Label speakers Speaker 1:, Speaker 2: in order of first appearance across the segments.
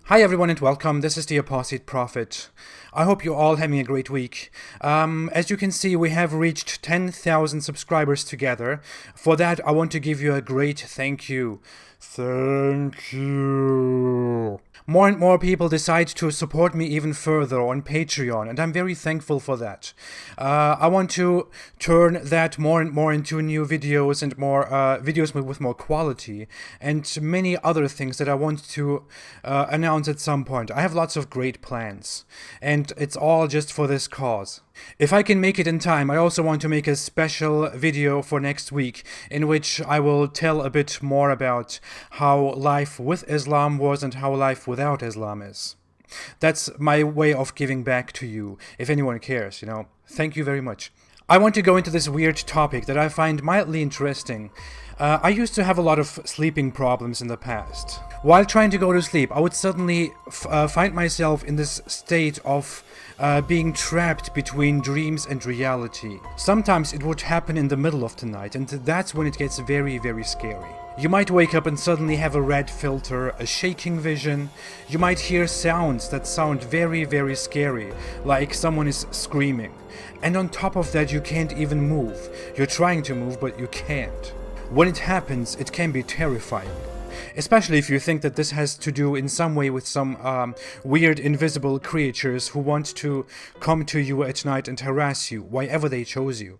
Speaker 1: Hi everyone and welcome. This is the Apostate Prophet. I hope you're all having a great week. As you can see, we have reached 10,000 subscribers together. For that, I want to give you a great thank you. Thank you. More and more people decide to support me even further on Patreon, and I'm very thankful for that. I want to turn that more and more into new videos and more videos with more quality, and many other things that I want to announce at some point. I have lots of great plans, and it's all just for this cause. If I can make it in time, I also want to make a special video for next week in which I will tell a bit more about how life with Islam was and how life without Islam is. That's my way of giving back to you, if anyone cares, you know. Thank you very much. I want to go into this weird topic that I find mildly interesting. I used to have a lot of sleeping problems in the past. While trying to go to sleep, I would suddenly find myself in this state of being trapped between dreams and reality. Sometimes it would happen in the middle of the night, and that's when it gets very, very scary. You might wake up and suddenly have a red filter, a shaking vision. You might hear sounds that sound very, very scary, like someone is screaming. And on top of that, you can't even move. You're trying to move, but you can't. When it happens, it can be terrifying. Especially if you think that this has to do in some way with some weird invisible creatures who want to come to you at night and harass you, wherever they chose you.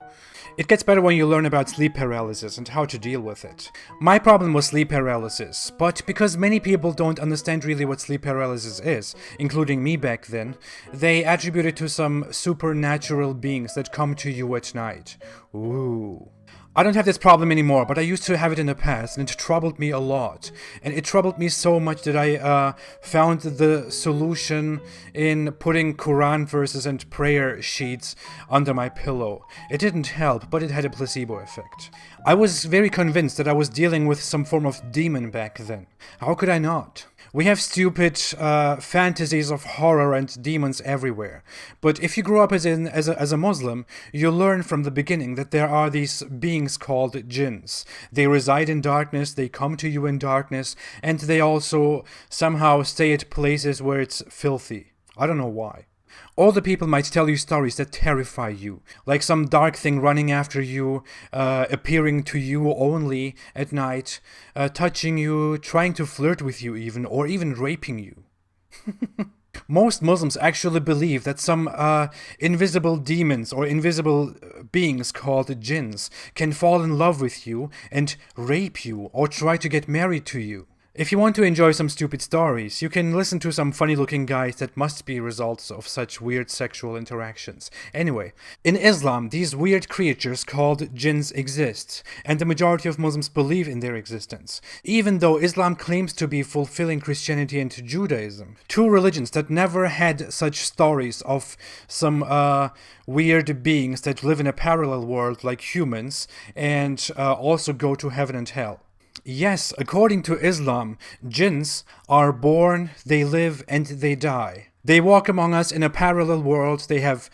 Speaker 1: It gets better when you learn about sleep paralysis and how to deal with it. My problem was sleep paralysis, but because many people don't understand really what sleep paralysis is, including me back then, they attribute it to some supernatural beings that come to you at night. Ooh. I don't have this problem anymore, but I used to have it in the past, and it troubled me a lot. And it troubled me so much that I found the solution in putting Quran verses and prayer sheets under my pillow. It didn't help, but it had a placebo effect. I was very convinced that I was dealing with some form of demon back then. How could I not? We have stupid fantasies of horror and demons everywhere. But if you grow up as a Muslim, you learn from the beginning that there are these beings called jinns. They reside in darkness, they come to you in darkness, and they also somehow stay at places where it's filthy. I don't know why. All the people might tell you stories that terrify you, like some dark thing running after you, appearing to you only at night, touching you, trying to flirt with you even, or even raping you. Most Muslims actually believe that some invisible demons or invisible beings called jinns can fall in love with you and rape you or try to get married to you. If you want to enjoy some stupid stories, you can listen to some funny-looking guys that must be results of such weird sexual interactions. Anyway, in Islam, these weird creatures called jinns exist, and the majority of Muslims believe in their existence, even though Islam claims to be fulfilling Christianity and Judaism, two religions that never had such stories of some weird beings that live in a parallel world like humans and also go to heaven and hell. Yes, according to Islam, jinns are born, they live, and they die. They walk among us in a parallel world, they have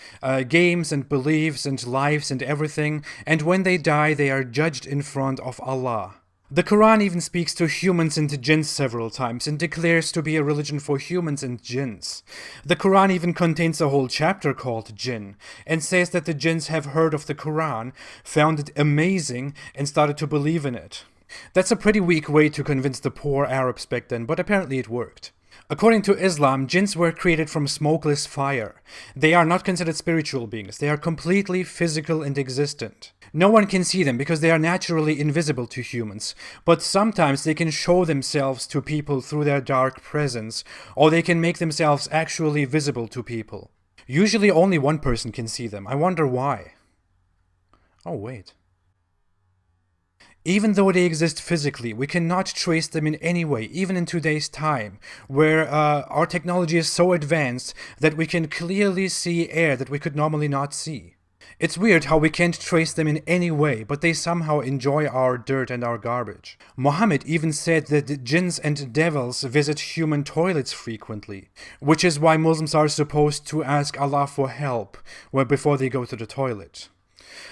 Speaker 1: games and beliefs and lives and everything, and when they die, they are judged in front of Allah. The Quran even speaks to humans and jinns several times and declares to be a religion for humans and jinns. The Quran even contains a whole chapter called Jinn and says that the jinns have heard of the Quran, found it amazing, and started to believe in it. That's a pretty weak way to convince the poor Arabs back then, but apparently it worked. According to Islam, jinns were created from smokeless fire. They are not considered spiritual beings. They are completely physical and existent. No one can see them because they are naturally invisible to humans, but sometimes they can show themselves to people through their dark presence, or they can make themselves actually visible to people. Usually only one person can see them. I wonder why. Oh, wait. Even though they exist physically, we cannot trace them in any way, even in today's time, where our technology is so advanced that we can clearly see air that we could normally not see. It's weird how we can't trace them in any way, but they somehow enjoy our dirt and our garbage. Muhammad even said that jinns and devils visit human toilets frequently, which is why Muslims are supposed to ask Allah for help before they go to the toilet.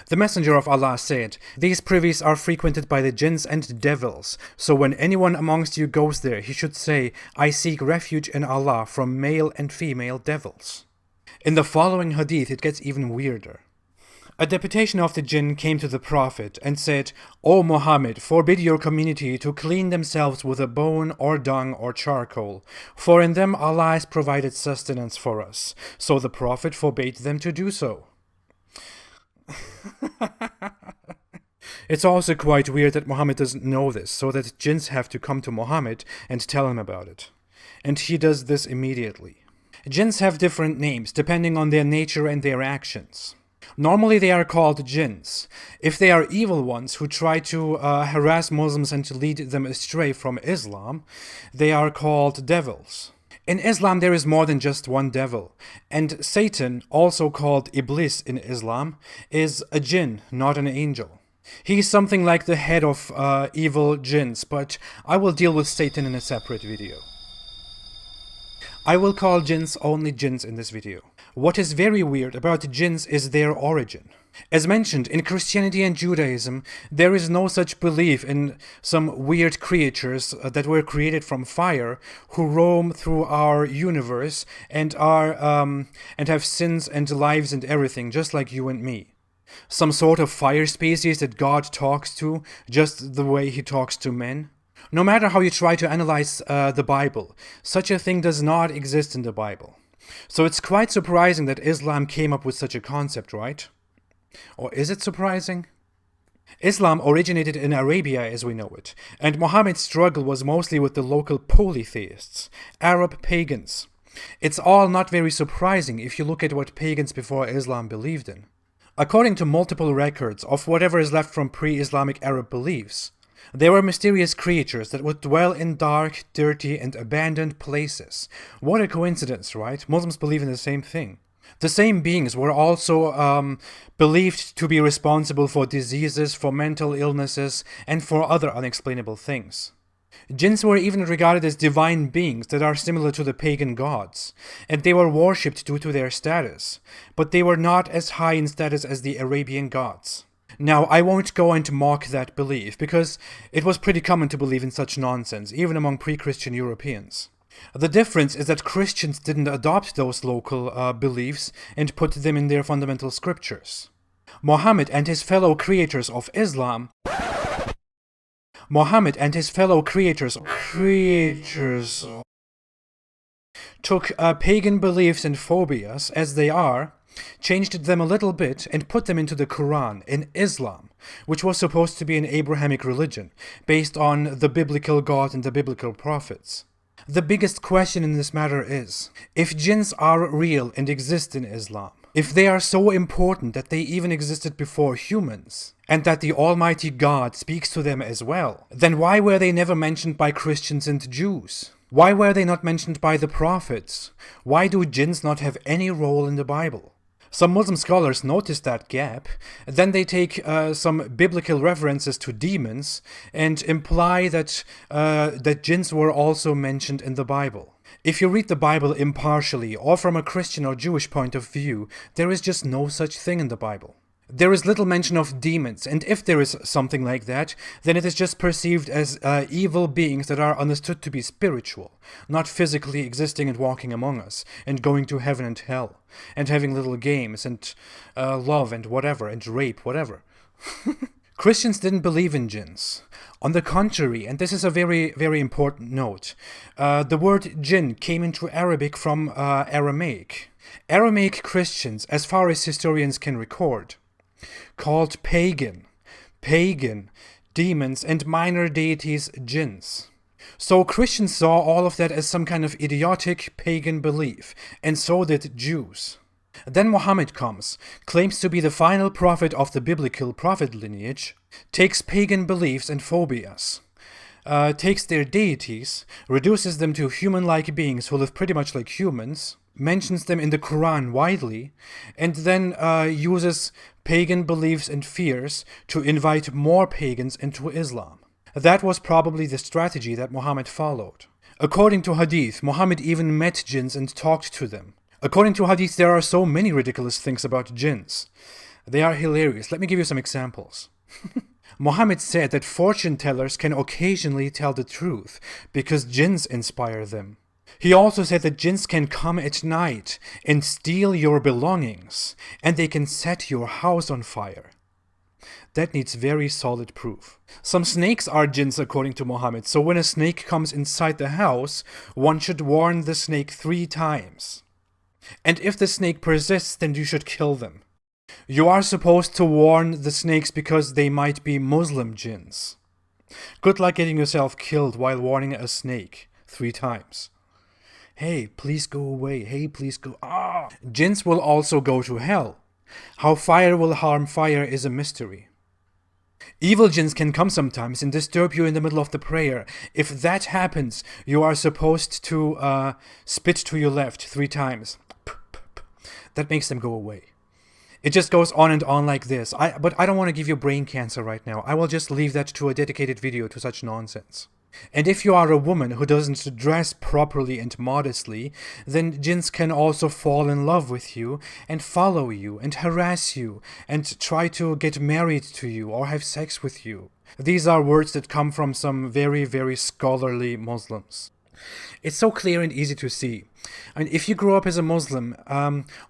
Speaker 1: The Messenger of Allah said, "These privies are frequented by the jinns and devils, so when anyone amongst you goes there, he should say, 'I seek refuge in Allah from male and female devils.'" In the following hadith, it gets even weirder. A deputation of the jinn came to the Prophet and said, "O Muhammad, forbid your community to clean themselves with a bone or dung or charcoal, for in them Allah has provided sustenance for us." So the Prophet forbade them to do so. It's also quite weird that Muhammad doesn't know this, so that jinns have to come to Muhammad and tell him about it. And he does this immediately. Jinns have different names depending on their nature and their actions. Normally they are called jinns. If they are evil ones who try to harass Muslims and to lead them astray from Islam, they are called devils. In Islam there is more than just one devil, and Satan, also called Iblis in Islam, is a jinn, not an angel. He is something like the head of evil jinns, but I will deal with Satan in a separate video. I will call jinns only jinns in this video. What is very weird about jinns is their origin. As mentioned, in Christianity and Judaism, there is no such belief in some weird creatures that were created from fire who roam through our universe and have sins and lives and everything, just like you and me. Some sort of fire species that God talks to, just the way he talks to men. No matter how you try to analyze the Bible, such a thing does not exist in the Bible. So it's quite surprising that Islam came up with such a concept, right? Or is it surprising? Islam originated in Arabia as we know it, and Muhammad's struggle was mostly with the local polytheists, Arab pagans. It's all not very surprising if you look at what pagans before Islam believed in. According to multiple records of whatever is left from pre-Islamic Arab beliefs, there were mysterious creatures that would dwell in dark, dirty, and abandoned places. What a coincidence, right? Muslims believe in the same thing. The same beings were also believed to be responsible for diseases, for mental illnesses, and for other unexplainable things. Jinns were even regarded as divine beings that are similar to the pagan gods, and they were worshipped due to their status, but they were not as high in status as the Arabian gods. Now, I won't go and mock that belief, because it was pretty common to believe in such nonsense, even among pre-Christian Europeans. The difference is that Christians didn't adopt those local beliefs and put them in their fundamental scriptures. Muhammad and his fellow creators of Islam took pagan beliefs and phobias as they are, changed them a little bit, and put them into the Quran in Islam, which was supposed to be an Abrahamic religion, based on the biblical God and the biblical prophets. The biggest question in this matter is, if jinns are real and exist in Islam, if they are so important that they even existed before humans, and that the Almighty God speaks to them as well, then why were they never mentioned by Christians and Jews? Why were they not mentioned by the prophets? Why do jinns not have any role in the Bible? Some Muslim scholars notice that gap, then they take some biblical references to demons and imply that jinns were also mentioned in the Bible. If you read the Bible impartially or from a Christian or Jewish point of view, there is just no such thing in the Bible. There is little mention of demons, and if there is something like that, then it is just perceived as evil beings that are understood to be spiritual, not physically existing and walking among us, and going to heaven and hell, and having little games, and love, and whatever, and rape, whatever. Christians didn't believe in jinns. On the contrary, and this is a very, very important note, the word jinn came into Arabic from Aramaic. Aramaic Christians, as far as historians can record, called pagan, demons, and minor deities jinns. So Christians saw all of that as some kind of idiotic pagan belief, and so did Jews. Then Muhammad comes, claims to be the final prophet of the biblical prophet lineage, takes pagan beliefs and phobias, takes their deities, reduces them to human-like beings who live pretty much like humans, mentions them in the Quran widely, and then uses pagan beliefs and fears to invite more pagans into Islam. That was probably the strategy that Muhammad followed. According to Hadith, Muhammad even met jinns and talked to them. According to Hadith, there are so many ridiculous things about jinns. They are hilarious. Let me give you some examples. Muhammad said that fortune tellers can occasionally tell the truth because jinns inspire them. He also said that jinns can come at night and steal your belongings, and they can set your house on fire. That needs very solid proof. Some snakes are jinns according to Muhammad, so when a snake comes inside the house, one should warn the snake 3 times. And if the snake persists, then you should kill them. You are supposed to warn the snakes because they might be Muslim jinns. Good luck getting yourself killed while warning a snake 3 times. Hey, please go away. Hey, please go. Ah! Jinns will also go to hell. How fire will harm fire is a mystery. Evil jinns can come sometimes and disturb you in the middle of the prayer. If that happens, you are supposed to spit to your left 3 times. That makes them go away. It just goes on and on like this. But I don't want to give you brain cancer right now. I will just leave that to a dedicated video to such nonsense. And if you are a woman who doesn't dress properly and modestly, then jinns can also fall in love with you and follow you and harass you and try to get married to you or have sex with you. These are words that come from some very, very scholarly Muslims. It's so clear and easy to see. I mean, if you grew up as a Muslim,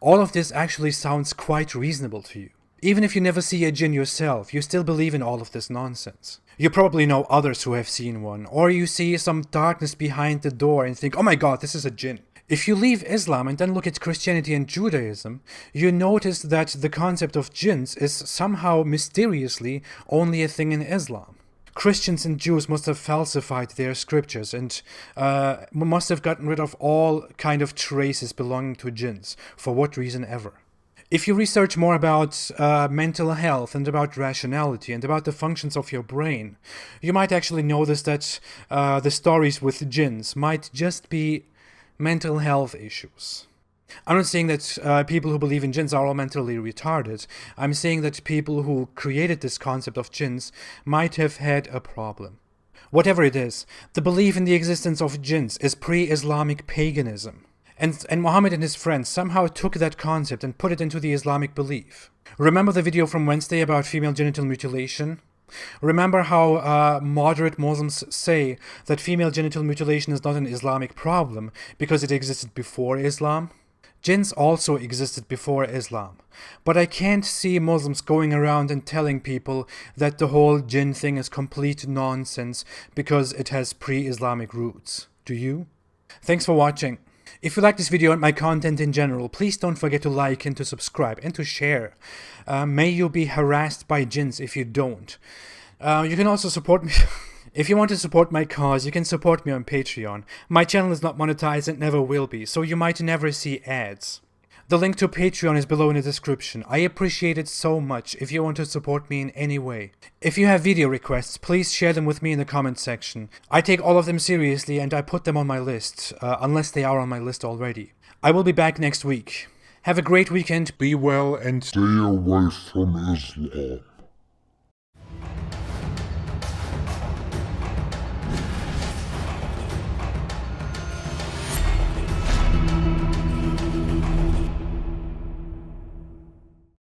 Speaker 1: all of this actually sounds quite reasonable to you. Even if you never see a jinn yourself, you still believe in all of this nonsense. You probably know others who have seen one, or you see some darkness behind the door and think, oh my god, this is a jinn. If you leave Islam and then look at Christianity and Judaism, you notice that the concept of jinns is somehow mysteriously only a thing in Islam. Christians and Jews must have falsified their scriptures and must have gotten rid of all kind of traces belonging to jinns, for what reason ever. If you research more about mental health and about rationality and about the functions of your brain, you might actually notice that the stories with jinns might just be mental health issues. I'm not saying that people who believe in jinns are all mentally retarded. I'm saying that people who created this concept of jinns might have had a problem. Whatever it is, the belief in the existence of jinns is pre-Islamic paganism. And Muhammad and his friends somehow took that concept and put it into the Islamic belief. Remember the video from Wednesday about female genital mutilation? Remember how moderate Muslims say that female genital mutilation is not an Islamic problem because it existed before Islam? Jinns also existed before Islam. But I can't see Muslims going around and telling people that the whole jinn thing is complete nonsense because it has pre-Islamic roots. Do you? Thanks for watching. If you like this video and my content in general, please don't forget to like and to subscribe and to share. May you be harassed by jinns if you don't. You can also support me. If you want to support my cause, you can support me on Patreon. My channel is not monetized and never will be, so you might never see ads. The link to Patreon is below in the description. I appreciate it so much if you want to support me in any way. If you have video requests, please share them with me in the comment section. I take all of them seriously and I put them on my list, unless they are on my list already. I will be back next week. Have a great weekend.
Speaker 2: Be well and stay away from Islam.